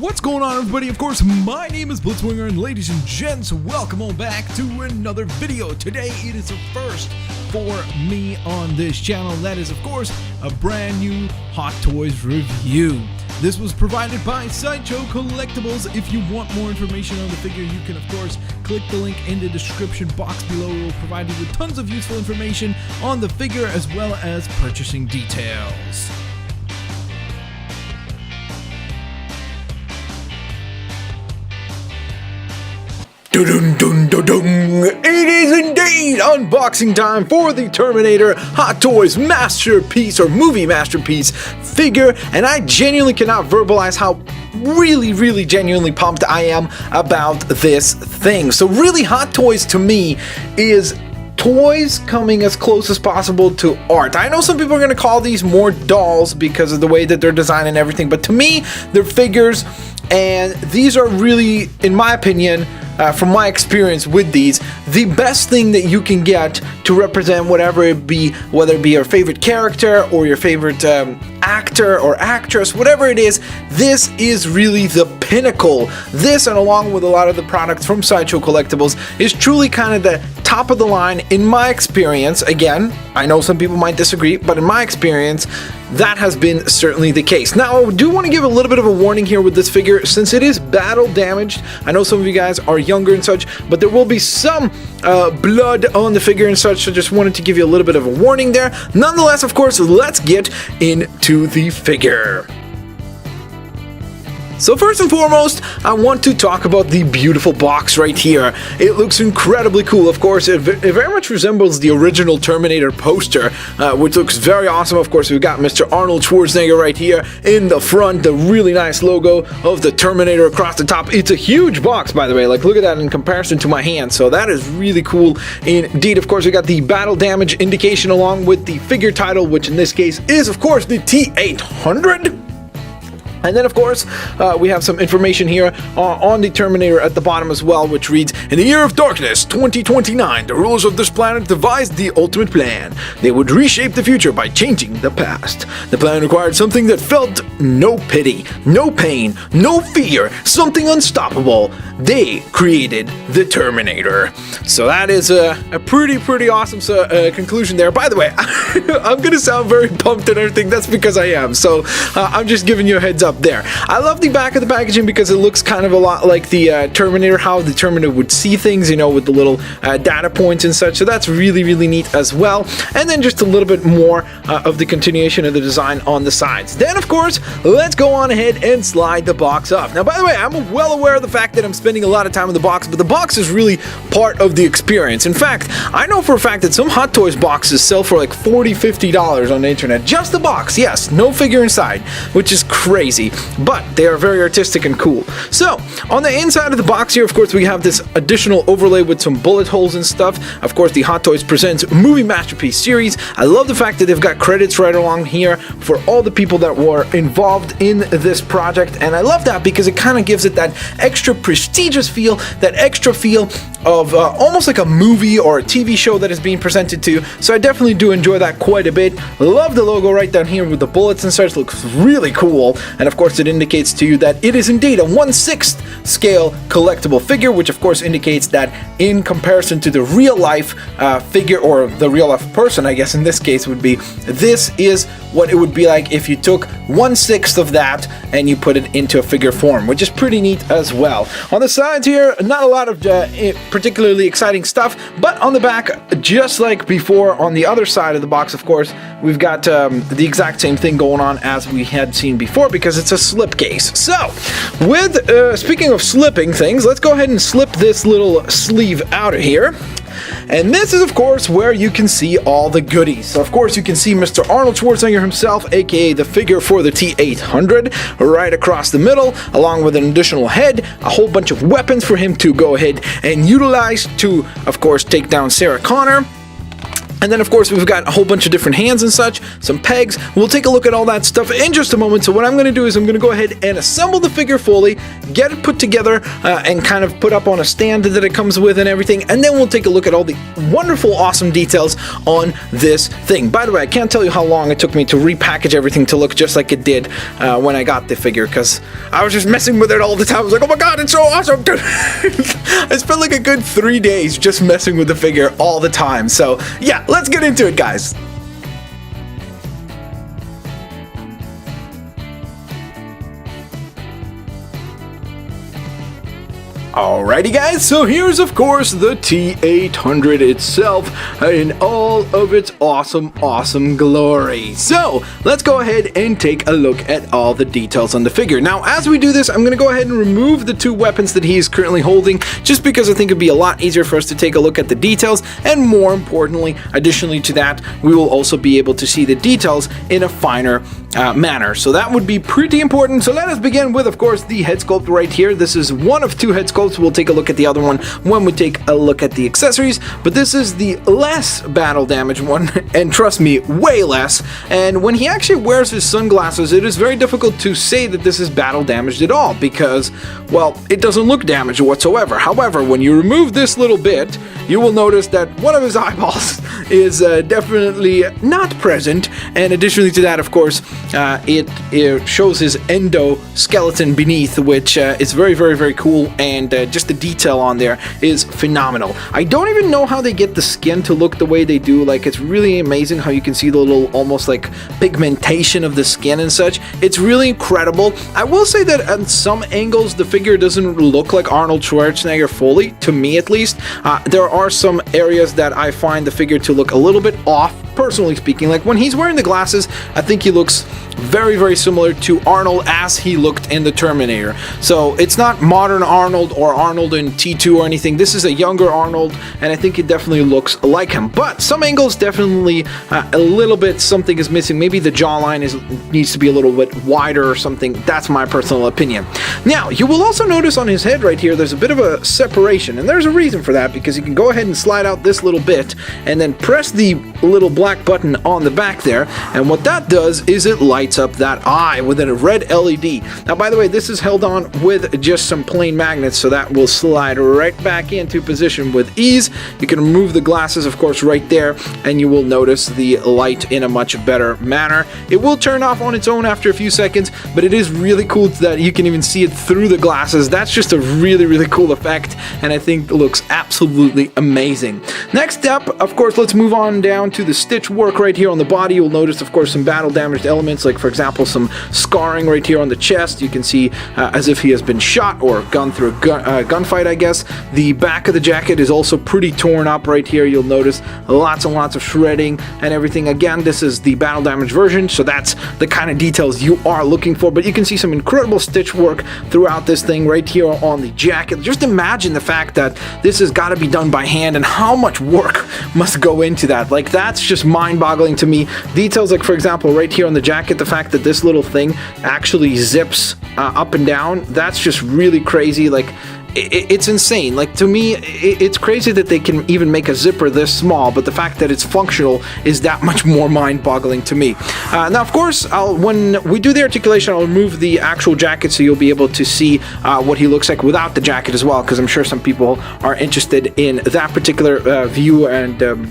What's going on, everybody? Of course, my name is Blitzwinger, and ladies and gents, welcome on back to another video. Today, it is a first for me on this channel. That is, of course, a brand new Hot Toys review. This was provided by Sideshow Collectibles. If you want more information on the figure, you can, of course, click the link in the description box below. It will provide you with tons of useful information on the figure as well as purchasing details. It is indeed unboxing time for the Terminator Hot Toys masterpiece or movie masterpiece figure, and I genuinely cannot verbalize how really genuinely pumped I am about this thing. So really, Hot Toys to me is toys coming as close as possible to art. I know some people are going to call these more dolls because of the way that they're designed and everything, but to me, they're figures, and these are really, in my opinion, from my experience with these, the best thing that you can get to represent whatever it be, whether it be your favorite character or your favorite actor or actress, whatever it is. This is really the pinnacle. This, and along with a lot of the products from Sideshow Collectibles, is truly kind of the top of the line in my experience. Again, I know some people might disagree, but in my experience, that has been certainly the case. Now, I do want to give a little bit of a warning here with this figure, since it is battle damaged. I know some of you guys are younger and such, but there will be some blood on the figure and such, so just wanted to give you a little bit of a warning there. Nonetheless, of course, let's get into the figure. So first and foremost, I want to talk about the beautiful box right here. It looks incredibly cool. Of course, it very much resembles the original Terminator poster, which looks very awesome. Of course, we've got Mr. Arnold Schwarzenegger right here in the front, the really nice logo of the Terminator across the top. It's a huge box, by the way. Like, look at that in comparison to my hand. So that is really cool indeed. Of course, we got the battle damage indication along with the figure title, which in this case is, of course, the T-800. And then, of course, we have some information here on the Terminator at the bottom as well, which reads, "In the year of darkness, 2029, the rulers of this planet devised the ultimate plan. They would reshape the future by changing the past. The plan required something that felt no pity, no pain, no fear, something unstoppable. They created the Terminator." So that is a pretty awesome conclusion there. By the way, I'm going to sound very pumped and everything. That's because I am. So I'm just giving you a heads up there. I love the back of the packaging because it looks kind of a lot like the Terminator, how the Terminator would see things, you know, with the little data points and such. So that's really neat as well. And then just a little bit more of the continuation of the design on the sides. Then, of course, let's go on ahead and slide the box off. Now, by the way, I'm well aware of the fact that I'm spending a lot of time in the box, but the box is really part of the experience. In fact, I know for a fact that some Hot Toys boxes sell for like $40, $50 on the internet. Just the box, yes, no figure inside, which is crazy. But they are very artistic and cool. So, on the inside of the box here, of course, we have this additional overlay with some bullet holes and stuff. Of course, the Hot Toys Presents Movie Masterpiece series. I love the fact that they've got credits right along here for all the people that were involved in this project, and I love that because it kind of gives it that extra prestigious feel, that extra feel of almost like a movie or a TV show that is being presented to. So I definitely do enjoy that quite a bit. Love the logo right down here with the bullets and such. Looks really cool. And of course, it indicates to you that it is indeed a 1/6 scale collectible figure, which of course indicates that in comparison to the real life figure, or the real life person, I guess in this case would be, this is what it would be like if you took 1/6 of that and you put it into a figure form, which is pretty neat as well. On the sides here, not a lot of particularly exciting stuff, but on the back, just like before, on the other side of the box, of course, we've got the exact same thing going on as we had seen before, because it's a slip case. So, with speaking of slipping things, let's go ahead and slip this little sleeve out of here. And this is, of course, where you can see all the goodies. So, of course, you can see Mr. Arnold Schwarzenegger himself, aka the figure for the T-800, right across the middle, along with an additional head, a whole bunch of weapons for him to go ahead and utilize to, of course, take down Sarah Connor. And then, of course, we've got a whole bunch of different hands and such, some pegs. We'll take a look at all that stuff in just a moment. So what I'm going to do is I'm going to go ahead and assemble the figure fully, get it put together, and kind of put up on a stand that it comes with and everything. And then we'll take a look at all the wonderful, awesome details on this thing. By the way, I can't tell you how long it took me to repackage everything to look just like it did when I got the figure, because I was just messing with it all the time. I was like, oh my god, it's so awesome, dude. I spent like a good 3 days just messing with the figure all the time. So yeah, let's get into it, guys. Alrighty guys, so here's of course the T-800 itself in all of its awesome glory. So let's go ahead and take a look at all the details on the figure. Now as we do this, I'm going to go ahead and remove the two weapons that he is currently holding, just because I think it'd be a lot easier for us to take a look at the details, and more importantly, additionally to that, we will also be able to see the details in a finer manner. So that would be pretty important. So let us begin with, of course, the head sculpt right here. This is one of two head sculpts. We'll take a look at the other one when we take a look at the accessories, but this is the less battle damage one, and trust me, way less. And when he actually wears his sunglasses, it is very difficult to say that this is battle damaged at all, because, well, it doesn't look damaged whatsoever. However, when you remove this little bit, you will notice that one of his eyeballs is definitely not present, and additionally to that, of course, it shows his endoskeleton beneath, which is very cool, and just the detail on there is phenomenal. I don't even know how they get the skin to look the way they do. Like, it's really amazing how you can see the little almost like pigmentation of the skin and such. It's really incredible. I will say that at some angles the figure doesn't look like Arnold Schwarzenegger fully, to me at least. There are some areas that I find the figure to look a little bit off, personally speaking. Like when he's wearing the glasses, I think he looks very similar to Arnold as he looked in the Terminator. So it's not modern Arnold or Arnold in T2 or anything. This is a younger Arnold, and I think it definitely looks like him. But some angles definitely a little bit something is missing. Maybe the jawline needs to be a little bit wider or something. That's my personal opinion. Now, you will also notice on his head right here, there's a bit of a separation, and there's a reason for that, because you can go ahead and slide out this little bit and then press the little black button on the back there, and what that does is it lights up that eye with a red LED. Now, by the way, this is held on with just some plain magnets, so that will slide right back into position with ease. You can remove the glasses, of course, right there, and you will notice the light in a much better manner. It will turn off on its own after a few seconds, but it is really cool that you can even see it through the glasses. That's just a really cool effect, and I think it looks absolutely amazing. Next up, of course, let's move on down to the stitch work right here on the body. You'll notice, of course, some battle damaged elements, like for example some scarring right here on the chest. You can see as if he has been shot or gone through a gunfight, I guess. The back of the jacket is also pretty torn up right here. You'll notice lots and lots of shredding and everything. Again, this is the battle damage version, so that's the kind of details you are looking for, but you can see some incredible stitch work throughout this thing right here on the jacket. Just imagine the fact that this has got to be done by hand and how much work must go into that. Like, that's just mind-boggling to me. Details like, for example, right here on the jacket, the fact that this little thing actually zips up and down, that's just really crazy. Like, it's insane. Like, to me, it's crazy that they can even make a zipper this small, but the fact that it's functional is that much more mind-boggling to me. Now, of course, when we do the articulation, I'll remove the actual jacket so you'll be able to see what he looks like without the jacket as well, because I'm sure some people are interested in that particular view and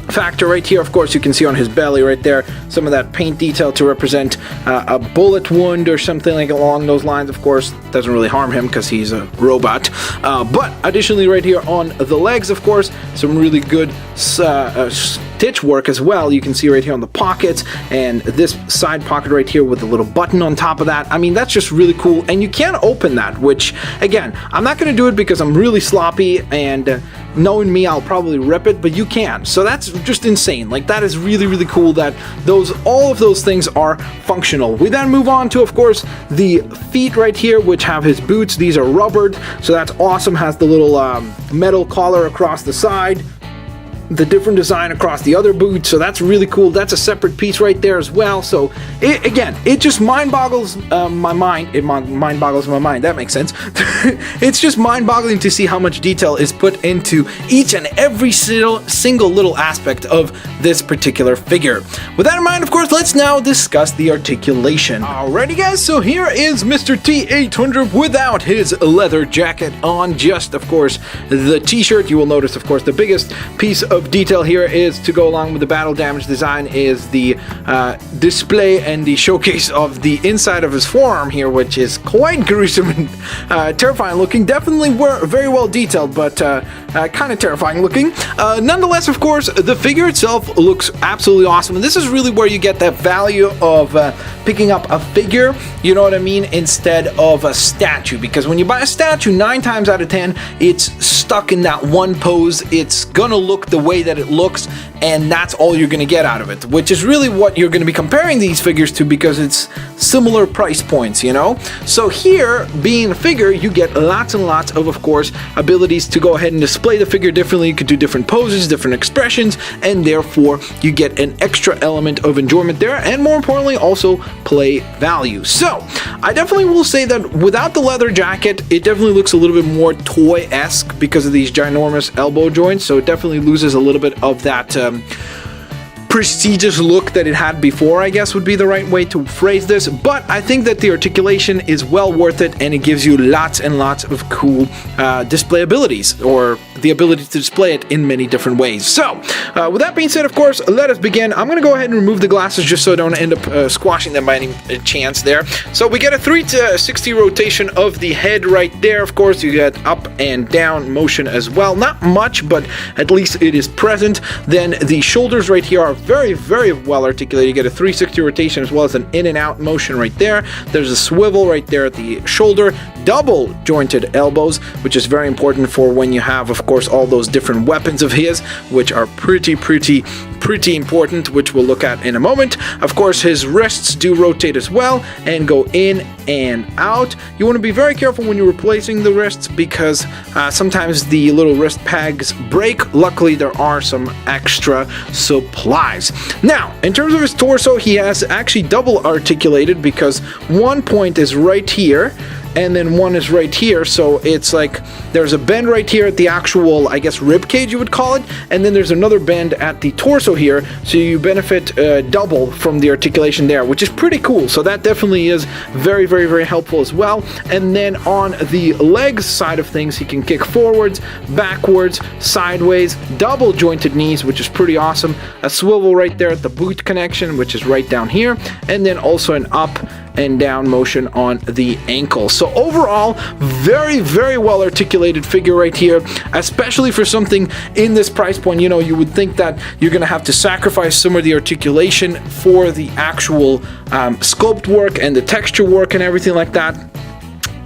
factor. Right here, of course, you can see on his belly right there some of that paint detail to represent a bullet wound or something like along those lines. Of course, doesn't really harm him because he's a robot. But additionally, right here on the legs, of course, some really good stitch work as well. You can see right here on the pockets and this side pocket right here with the little button on top of that. I mean, that's just really cool, and you can open that, which again, I'm not going to do it because I'm really sloppy, and knowing me, I'll probably rip it, but you can. So that's just insane. Like, that is really cool that all of those things are functional. We then move on to, of course, the feet right here, which have his boots. These are rubbered, so that's awesome. Has the little metal collar across the side. the different design across the other boots, so that's really cool. That's a separate piece right there as well. So it just mind boggles my mind. It mind boggles my mind. That makes sense. It's just mind boggling to see how much detail is put into each and every single little aspect of this particular figure. With that in mind, of course, let's now discuss the articulation. Alrighty guys, so here is Mr. T-800 without his leather jacket on, just of course the t-shirt. You will notice, of course, the biggest piece of detail here is to go along with the battle damage design is the display and the showcase of the inside of his forearm here, which is quite gruesome and terrifying looking. Definitely very well detailed, but kind of terrifying looking. Nonetheless, of course, the figure itself looks absolutely awesome, and this is really where you get that value of picking up a figure, you know what I mean, instead of a statue. Because when you buy a statue, 9 times out of 10 it's stuck in that one pose. It's gonna look the way that it looks, and that's all you're gonna get out of it, which is really what you're gonna be comparing these figures to, because it's similar price points, you know. So here, being a figure, you get lots and lots of course, abilities to go ahead and display the figure differently. You could do different poses, different expressions, and therefore you get an extra element of enjoyment there, and more importantly, also play value. So I definitely will say that without the leather jacket, it definitely looks a little bit more toy-esque because of these ginormous elbow joints, so it definitely loses a little bit of that prestigious look that it had before, I guess would be the right way to phrase this. But I think that the articulation is well worth it, and it gives you lots and lots of cool display abilities, or the ability to display it in many different ways. So with that being said, of course, let us begin. I'm going to go ahead and remove the glasses just so I don't end up squashing them by any chance there. So we get a 360 rotation of the head right there. Of course, you get up and down motion as well. Not much, but at least it is present. Then the shoulders right here are very, very well articulated. You get a 360 rotation as well as an in and out motion right there. There's a swivel right there at the shoulder. Double jointed elbows, which is very important for when you have, of course, all those different weapons of his, which are pretty important, which we'll look at in a moment. Of course, his wrists do rotate as well and go in and out. You want to be very careful when you're replacing the wrists, because sometimes the little wrist pegs break. Luckily, there are some extra supplies. Now, in terms of his torso, he has actually double articulated, because one point is right here and then one is right here, so it's like there's a bend right here at the actual, I guess, rib cage you would call it, and then there's another bend at the torso here, so you benefit double from the articulation there, which is pretty cool. So that definitely is very helpful as well. And then on the legs side of things, he can kick forwards, backwards, sideways, double jointed knees, which is pretty awesome, a swivel right there at the boot connection, which is right down here, and then also an up and down motion on the ankle. So overall, very well articulated figure right here, especially for something in this price point. You know, you would think that you're gonna have to sacrifice some of the articulation for the actual sculpt work and the texture work and everything like that,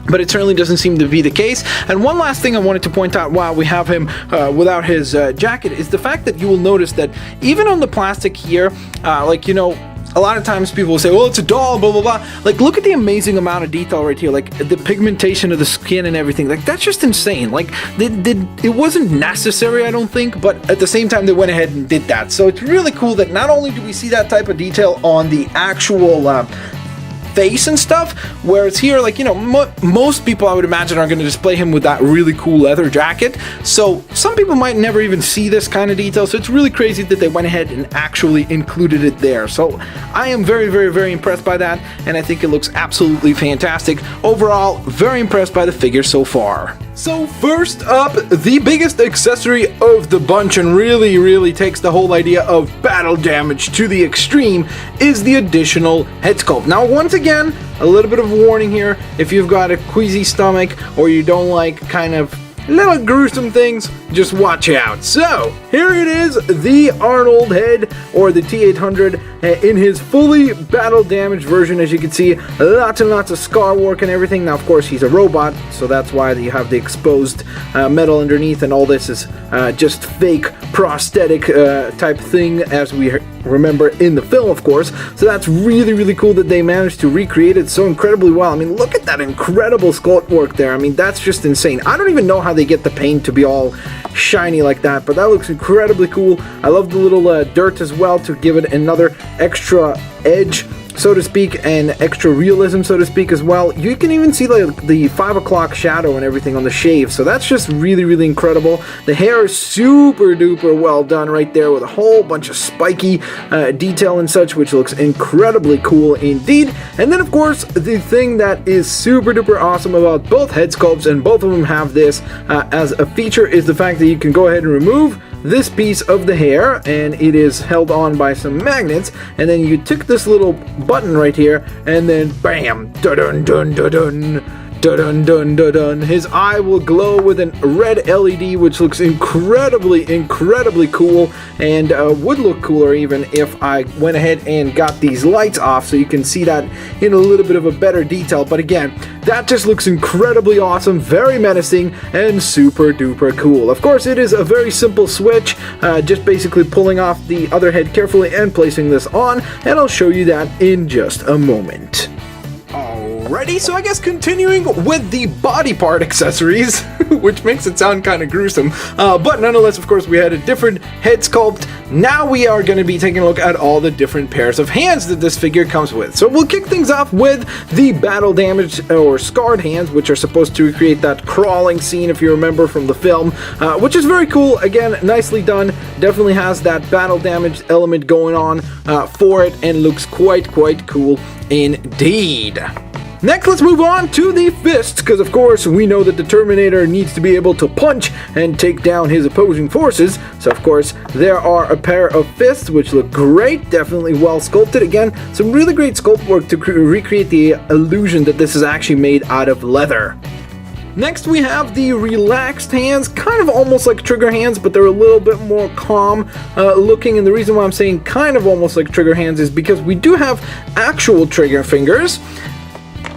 but it certainly doesn't seem to be the case. And one last thing I wanted to point out while we have him without his jacket is the fact that you will notice that even on the plastic here, like, you know, a lot of times people will say, well, it's a doll, blah, blah, blah. Like, look at the amazing amount of detail right here. Like, the pigmentation of the skin and everything. Like, that's just insane. Like, it wasn't necessary, I don't think, but at the same time, they went ahead and did that. So it's really cool that not only do we see that type of detail on the actual face and stuff, whereas here, like, you know, most people, I would imagine, are going to display him with that really cool leather jacket, so some people might never even see this kind of detail. So it's really crazy that they went ahead and actually included it there. So I am very impressed by that, and I think it looks absolutely fantastic. Overall, very impressed by the figure so far. So first up, the biggest accessory of the bunch, and really takes the whole idea of battle damage to the extreme, is the additional head sculpt. Now, once again, a little bit of a warning here: if you've got a queasy stomach or you don't like kind of little gruesome things, just watch out. So here it is, the Arnold head, or the T-800 in his fully battle damaged version. As you can see, lots and lots of scar work and everything. Now, of course, he's a robot, so that's why you have the exposed metal underneath, and all this is just fake prosthetic type thing, as we remember in the film, of course. So that's really cool that they managed to recreate it so incredibly well. I mean, look at that incredible sculpt work there. I mean, that's just insane. I don't even know how they get the paint to be all shiny like that, but that looks incredibly cool. I love the little dirt as well to give it another extra edge, so to speak, and extra realism, so to speak, as well. You can even see like the 5 o'clock shadow and everything on the shave, so that's just really, really incredible. The hair is super duper well done right there with a whole bunch of spiky detail and such, which looks incredibly cool indeed. And then of course the thing that is super duper awesome about both head sculpts, and both of them have this as a feature, is the fact that you can go ahead and remove this piece of the hair, and it is held on by some magnets, and then you tick this little button right here, and then bam, dun dun dun dun. Dun dun dun dun. His eye will glow with a red LED, which looks incredibly cool, and would look cooler even if I went ahead and got these lights off, so you can see that in a little bit of a better detail. But again, that just looks incredibly awesome, very menacing, and super duper cool. Of course, it is a very simple switch, just basically pulling off the other head carefully and placing this on, and I'll show you that in just a moment. Alrighty, so I guess continuing with the body part accessories, which makes it sound kind of gruesome, but nonetheless, of course, we had a different head sculpt. Now we are going to be taking a look at all the different pairs of hands that this figure comes with. So we'll kick things off with the battle damaged or scarred hands, which are supposed to recreate that crawling scene, if you remember from the film, which is very cool. Again, nicely done. Definitely has that battle damage element going on for it, and looks quite cool indeed. Next, let's move on to the fists, because of course we know that the Terminator needs to be able to punch and take down his opposing forces. So of course there are a pair of fists which look great, definitely well sculpted. Again, some really great sculpt work to recreate the illusion that this is actually made out of leather. Next we have the relaxed hands, kind of almost like trigger hands, but they're a little bit more calm looking, and the reason why I'm saying kind of almost like trigger hands is because we do have actual trigger fingers,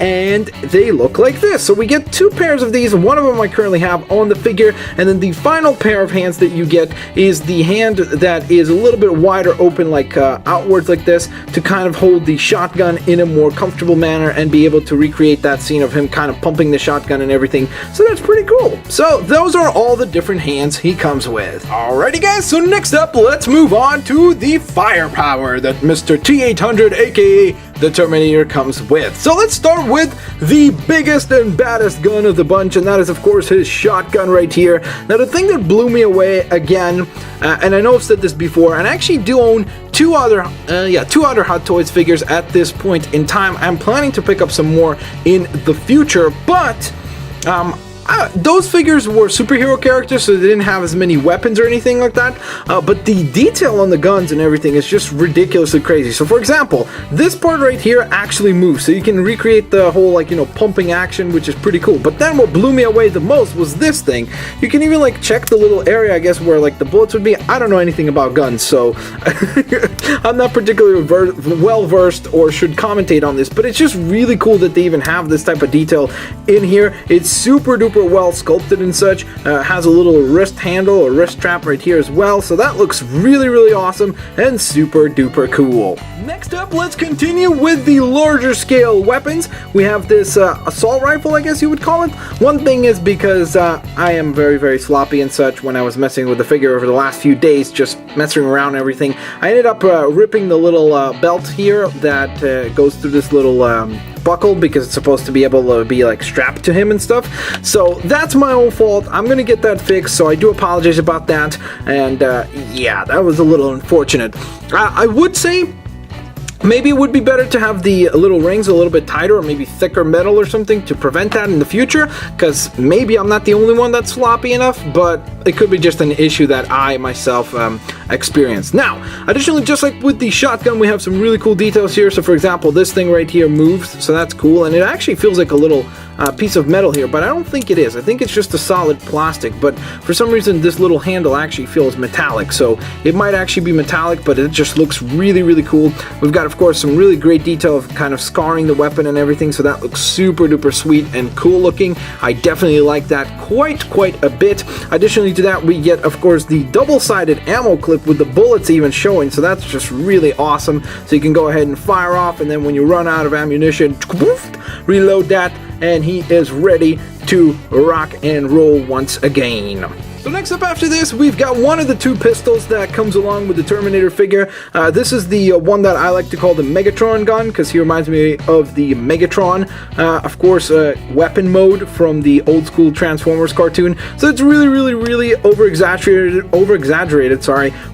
and they look like this. So we get two pairs of these. One of them I currently have on the figure, and then the final pair of hands that you get is the hand that is a little bit wider open, like outwards like this, to kind of hold the shotgun in a more comfortable manner and be able to recreate that scene of him kind of pumping the shotgun and everything. So that's pretty cool. So those are all the different hands he comes with. Alrighty guys, so next up, let's move on to the firepower that Mr. T-800 aka the Terminator comes with. So let's start with the biggest and baddest gun of the bunch, and that is of course his shotgun right here. Now the thing that blew me away again, and I know I've said this before, and I actually do own two other Hot Toys figures at this point in time. I'm planning to pick up some more in the future, but those figures were superhero characters, so they didn't have as many weapons or anything like that, but the detail on the guns and everything is just ridiculously crazy. So for example, this part right here actually moves, so you can recreate the whole, like, you know, pumping action, which is pretty cool. But then what blew me away the most was this thing. You can even like check the little area, I guess, where like the bullets would be. I don't know anything about guns, so I'm not particularly well versed or should commentate on this, but it's just really cool that they even have this type of detail in here. It's super duper well sculpted and such. Has a little wrist handle or wrist strap right here as well, so that looks really awesome and super duper cool. Next up, let's continue with the larger scale weapons. We have this assault rifle, I guess you would call it. One thing is, because I am very sloppy and such, when I was messing with the figure over the last few days, just messing around and everything, I ended up ripping the little belt here that goes through this little buckle, because it's supposed to be able to be like strapped to him and stuff. So that's my own fault. I'm gonna get that fixed, so I do apologize about that. And yeah, that was a little unfortunate. I would say maybe it would be better to have the little rings a little bit tighter, or maybe thicker metal or something to prevent that in the future, because maybe I'm not the only one that's sloppy enough, but it could be just an issue that I myself experienced. Now, additionally, just like with the shotgun, we have some really cool details here. So for example, this thing right here moves, so that's cool, and it actually feels like a little piece of metal here, but I don't think it is. I think it's just a solid plastic, but for some reason this little handle actually feels metallic, so it might actually be metallic, but it just looks really cool. We've got, of course, some really great detail of kind of scarring the weapon and everything, so that looks super duper sweet and cool looking. I definitely like that quite a bit. Additionally to that, we get, of course, the double-sided ammo clip with the bullets even showing, so that's just really awesome. So you can go ahead and fire off, and then when you run out of ammunition, reload that, and he is ready to rock and roll once again. So next up after this, we've got one of the two pistols that comes along with the Terminator figure. This is the one that I like to call the Megatron Gun, because he reminds me of the Megatron, of course, weapon mode from the old school Transformers cartoon. So it's really over-exaggerated,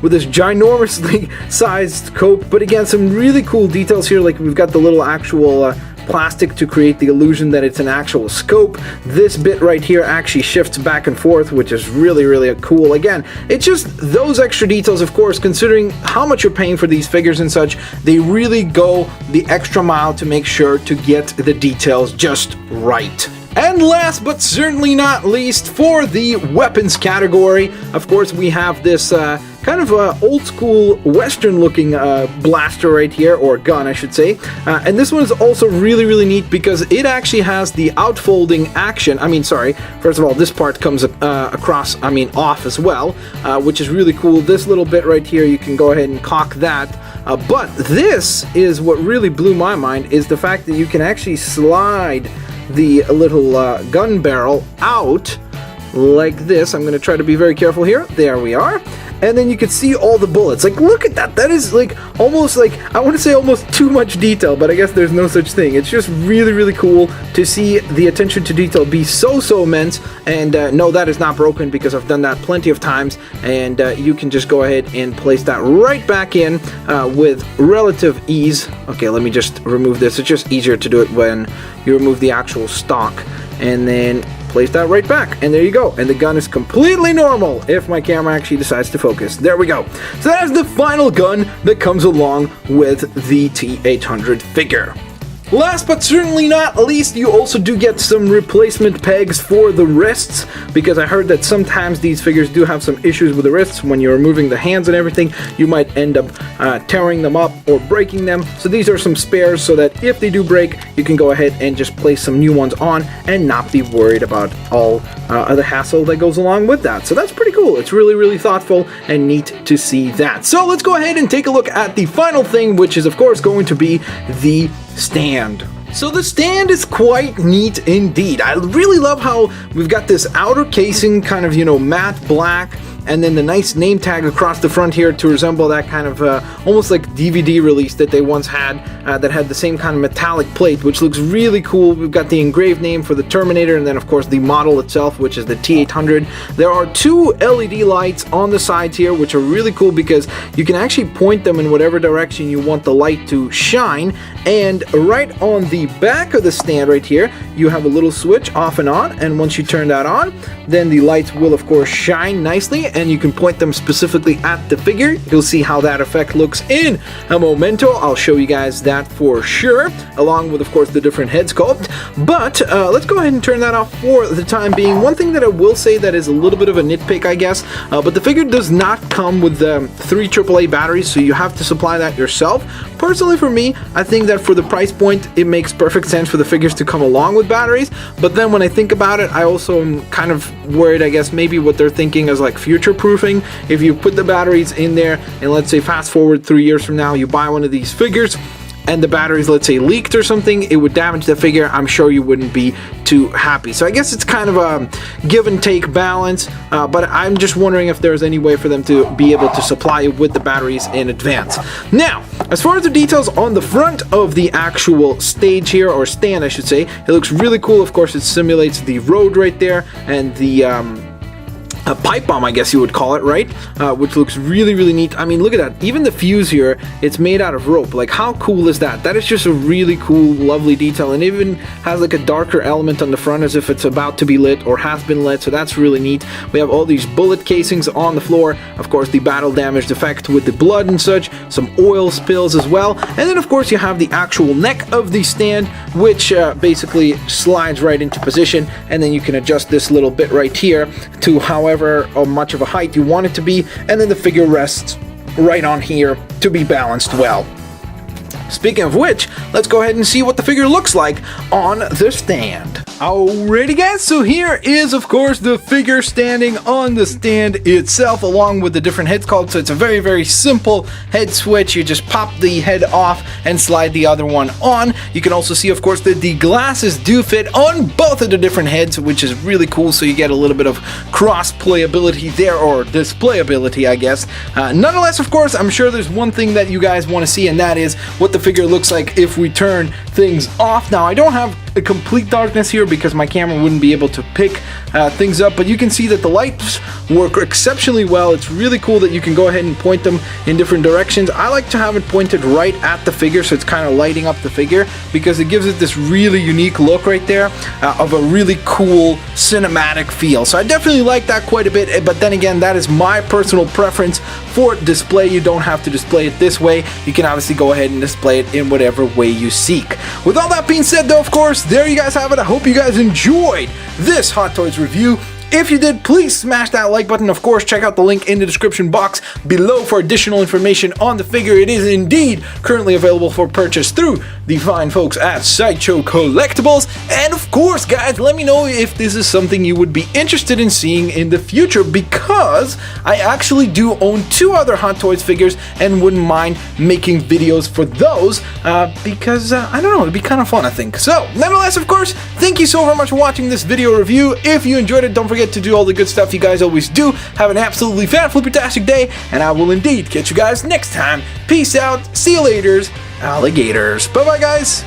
with this ginormously sized scope. But again, some really cool details here, like we've got the little actual plastic to create the illusion that it's an actual scope. This bit right here actually shifts back and forth, which is really cool. Again, it's just those extra details, of course, considering how much you're paying for these figures and such, they really go the extra mile to make sure to get the details just right. And last but certainly not least, for the weapons category, of course, we have this kind of old school Western looking blaster right here, or gun I should say, and this one is also really neat because it actually has the outfolding action. First of all, this part comes off as well, which is really cool. This little bit right here, you can go ahead and cock that, but this is what really blew my mind, is the fact that you can actually slide the little gun barrel out like this. I'm going to try to be very careful here. There we are. And then you can see all the bullets. Like, look at that. That is like almost like, I want to say almost too much detail, but I guess there's no such thing. It's just really cool to see the attention to detail be so immense. And no, that is not broken, because I've done that plenty of times. And you can just go ahead and place that right back in with relative ease. Okay, let me just remove this. It's just easier to do it when you remove the actual stock. And then place that right back, and there you go, and the gun is completely normal if my camera actually decides to focus. There we go. So that's the final gun that comes along with the T-800 figure. Last but certainly not least, you also do get some replacement pegs for the wrists, because I heard that sometimes these figures do have some issues with the wrists. When you're removing the hands and everything, you might end up tearing them up or breaking them. So these are some spares, so that if they do break, you can go ahead and just place some new ones on and not be worried about all the hassle that goes along with that. So that's pretty cool. It's really thoughtful and neat to see that. So let's go ahead and take a look at the final thing, which is of course going to be the stand. So the stand is quite neat indeed. I really love how we've got this outer casing, kind of, matte black, and then the nice name tag across the front here to resemble that kind of almost like DVD release that they once had, that had the same kind of metallic plate, which looks really cool. We've got the engraved name for the Terminator, and then of course the model itself, which is the T-800. There are two LED lights on the sides here, which are really cool because you can actually point them in whatever direction you want the light to shine. And right on the back of the stand right here, you have a little switch off and on, and once you turn that on, then the lights will of course shine nicely, and you can point them specifically at the figure. You'll see how that effect looks in a momento. I'll show you guys that for sure, along with of course the different head sculpt. But let's go ahead and turn that off for the time being. One thing that I will say that is a little bit of a nitpick, I guess, but the figure does not come with 3 AAA batteries, so you have to supply that yourself. Personally, for me, I think that for the price point, it makes perfect sense for the figures to come along with batteries. But then when I think about it, I also am kind of worried, I guess, maybe what they're thinking is like future proofing. If you put the batteries in there, and let's say fast forward 3 years from now, you buy one of these figures, and the batteries, let's say, leaked or something, it would damage the figure. I'm sure you wouldn't be too happy. So I guess it's kind of a give and take balance, but I'm just wondering if there's any way for them to be able to supply you with the batteries in advance. Now, as far as the details on the front of the actual stage here, or stand I should say, it looks really cool. Of course, it simulates the road right there, and the a pipe bomb, I guess you would call it, right? Which looks really neat. I mean, look at that. Even the fuse here, it's made out of rope. Like, how cool is that? That is just a really cool, lovely detail, and it even has like a darker element on the front as if it's about to be lit or has been lit, so that's really neat. We have all these bullet casings on the floor, of course the battle damaged effect with the blood and such, some oil spills as well, and then of course you have the actual neck of the stand, which basically slides right into position, and then you can adjust this little bit right here to however much of a height you want it to be, and then the figure rests right on here to be balanced well. Speaking of which, let's go ahead and see what the figure looks like on the stand. Alrighty guys, so here is of course the figure standing on the stand itself along with the different heads called. So it's a very simple head switch. You just pop the head off and slide the other one on. You can also see of course that the glasses do fit on both of the different heads, which is really cool, so you get a little bit of cross playability there, or displayability I guess. Nonetheless, of course, I'm sure there's one thing that you guys want to see, and that is what the figure looks like if we turn things off. Now I don't have a complete darkness here because my camera wouldn't be able to pick things up, but you can see that the lights work exceptionally well. It's really cool that you can go ahead and point them in different directions. I like to have it pointed right at the figure, so it's kind of lighting up the figure, because it gives it this really unique look right there of a really cool cinematic feel. So I definitely like that quite a bit, but then again, that is my personal preference for display. You don't have to display it this way. You can obviously go ahead and display it in whatever way you seek. With all that being said though, of course, there you guys have it. I hope you guys enjoyed this Hot Toys review. If you did, please smash that like button. Of course, check out the link in the description box below for additional information on the figure. It is indeed currently available for purchase through the fine folks at Sideshow Collectibles. And of course, guys, let me know if this is something you would be interested in seeing in the future, because I actually do own 2 other Hot Toys figures and wouldn't mind making videos for those because, I don't know, it'd be kind of fun, I think. So, nonetheless, of course, thank you so very much for watching this video review. If you enjoyed it, don't forget to do all the good stuff you guys always do. Have an absolutely fan-flippertastic day, and I will indeed catch you guys next time. Peace out. See you later, alligators. Bye-bye, guys.